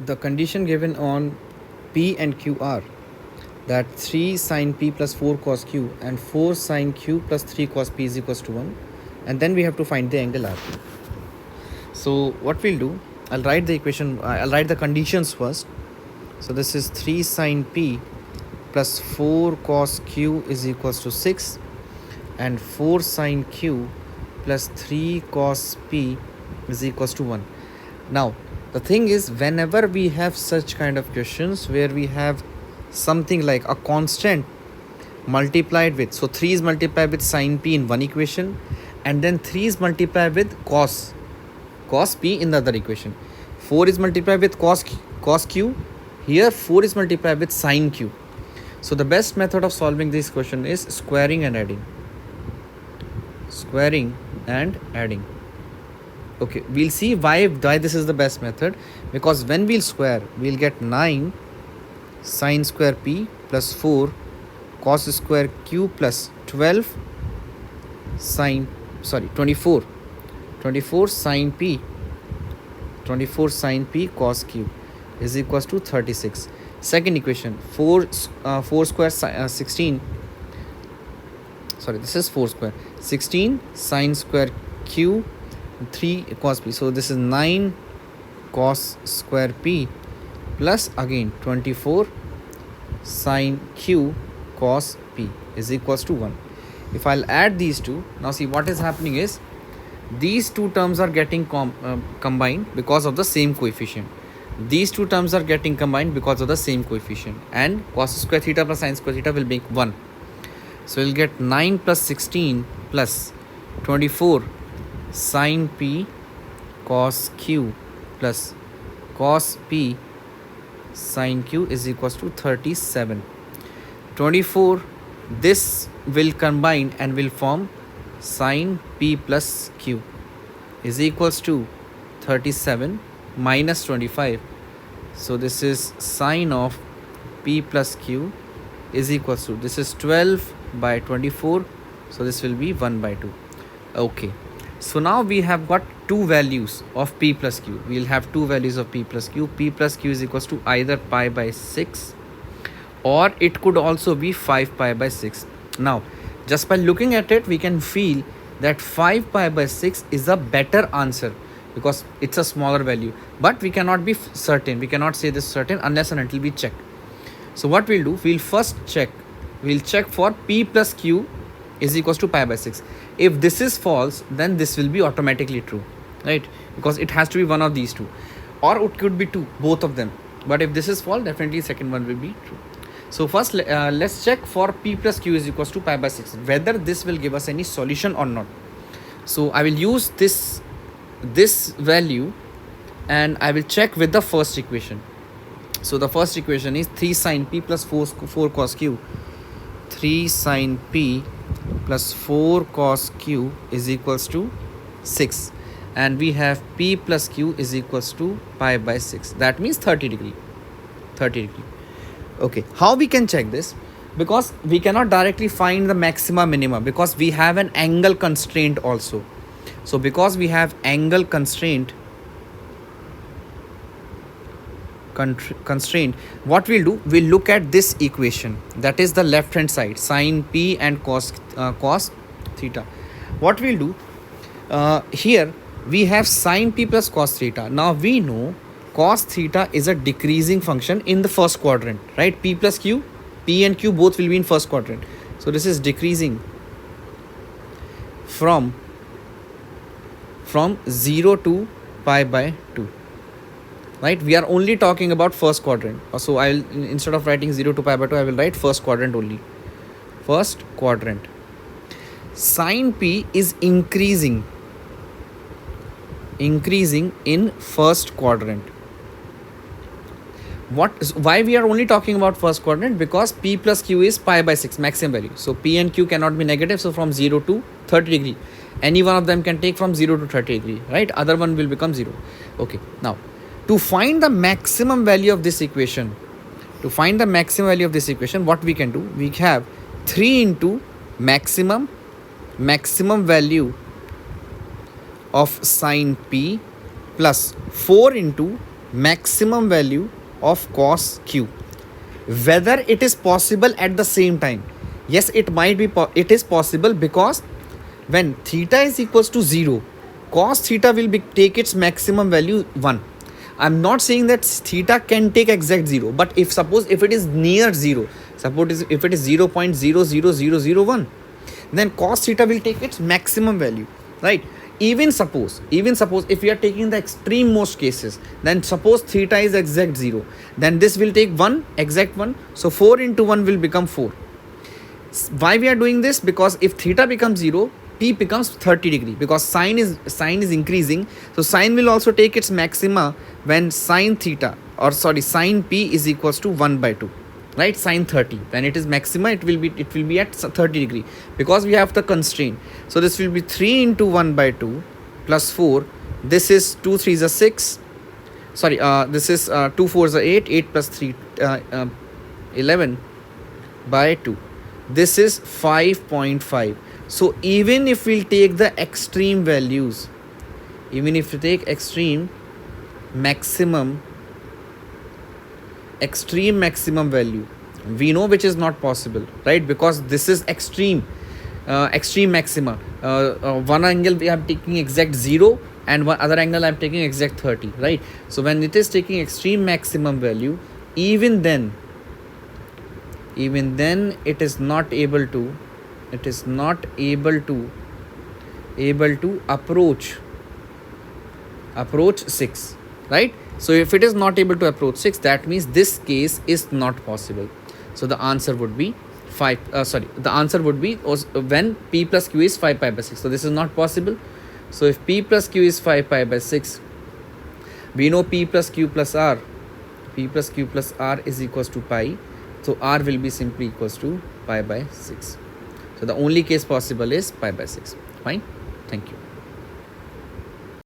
the condition given on P and Q are that 3 sin P plus 4 cos Q and 4 sin Q plus 3 cos P is equals to 1, and then we have to find the angle RP. So what we'll do, I'll write the conditions first. So this is 3 sin P plus 4 cos Q is equals to 6, and 4 sin Q plus 3 cos P is equals to 1. Now the thing is, whenever we have such kind of questions where we have something like a constant multiplied with, so 3 is multiplied with sin P in one equation, and then 3 is multiplied with cos P in the other equation, 4 is multiplied with cos Q, here 4 is multiplied with sin Q. So the best method of solving this question is squaring and adding. Okay, we'll see why this is the best method, because when we'll square, we'll get 9 sin square P plus 4 cos square Q plus 24 sin P cos Q is equals to 36. Second equation, 4 square 16, this is 4 square 16 sin square Q 3 cos P. So this is 9 cos square P plus again 24 sin Q cos P is equals to 1. If I'll add these two, now see what is happening is these two terms are getting combined because of the same coefficient. These two terms are getting combined because of the same coefficient, and cos square theta plus sin square theta will make 1. So we'll get 9 plus 16 plus 24 sin P cos Q plus cos P sin Q is equals to 37. 24, this will combine and will form sin P plus Q is equals to 37 minus 25. So this is sin of P plus Q is equals to, this is 12 by 24, so this will be 1 by 2. Okay, so now we have got two values of P plus Q. We will have two values of P plus Q. P plus Q is equals to either pi by 6 or it could also be 5 pi by 6. Now just by looking at it, we can feel that 5 pi by 6 is a better answer because it's a smaller value, but we cannot be certain. We cannot say this certain unless and until we check. So what we'll do, we'll first check. We'll check for P plus Q is equals to pi by 6. If this is false, then this will be automatically true, right? Because it has to be one of these two, or it could be two, both of them. But if this is false, definitely second one will be true. So first let's check for P plus Q is equals to pi by 6, whether this will give us any solution or not. So I will use this value and I will check with the first equation. So the first equation is 3 sin P plus 4 cos Q. 3 sin P plus 4 cos Q is equals to 6, and we have P plus Q is equals to pi by 6. That means 30 degree. Okay, how we can check this? Because we cannot directly find the maxima minima because we have an angle constraint also. So because we have angle constraint, what we'll do, we'll look at this equation, that is the left hand side, sin P and cos theta. What we'll do, here we have sin P plus cos theta. Now we know cos theta is a decreasing function in the first quadrant, right? P plus Q, P and Q both will be in first quadrant. So this is decreasing from 0 to pi by 2. Right, we are only talking about first quadrant. So I'll, instead of writing 0 to pi by 2, I will write first quadrant only. First quadrant. Sin P is increasing in first quadrant. Why we are only talking about first quadrant? Because P plus Q is pi by 6 maximum value. So P and Q cannot be negative. So from 0 to 30 degree, any one of them can take from 0 to 30 degree, right? Other one will become 0. Okay, now to find the maximum value of this equation, what we can do, we have 3 into maximum value of sin P plus 4 into maximum value of cos q. Whether it is possible at the same time, yes, it might be it is possible, because when theta is equals to 0, cos theta will take its maximum value 1. I'm not saying that theta can take exact 0, but if it is near 0, suppose if it is 0.00001, then cos theta will take its maximum value, right? Even suppose if we are taking the extreme most cases, then suppose theta is exact 0, then this will take 1, exact 1, so 4 into 1 will become 4. Why we are doing this? Because if theta becomes 0, p becomes 30 degree, because sine is increasing, so sine will also take its maxima when sine theta, or sorry, sine p is equals to 1 by 2, right? Sine 30, when it is maxima, it will be at 30 degree, because we have the constraint. So this will be 3 into 1 by 2 plus 4. This is 2 3s are 6, sorry, this is 2 4s are 8, 8 plus 3 11 by 2. This is 5.5. So even if we'll take the extreme values, even if you take extreme maximum value, we know which is not possible, right? Because this is extreme maxima. One angle we are taking exact 0, and one other angle I am taking exact 30, right? So when it is taking extreme maximum value, even then it is not able to approach 6, right? So if it is not able to approach 6, that means this case is not possible. So the answer would be when p plus q is 5 pi by 6. So this is not possible. So if p plus q is 5 pi by 6, we know p plus q plus r is equals to pi. So r will be simply equals to pi by 6. So the only case possible is pi by 6. Fine. Thank you.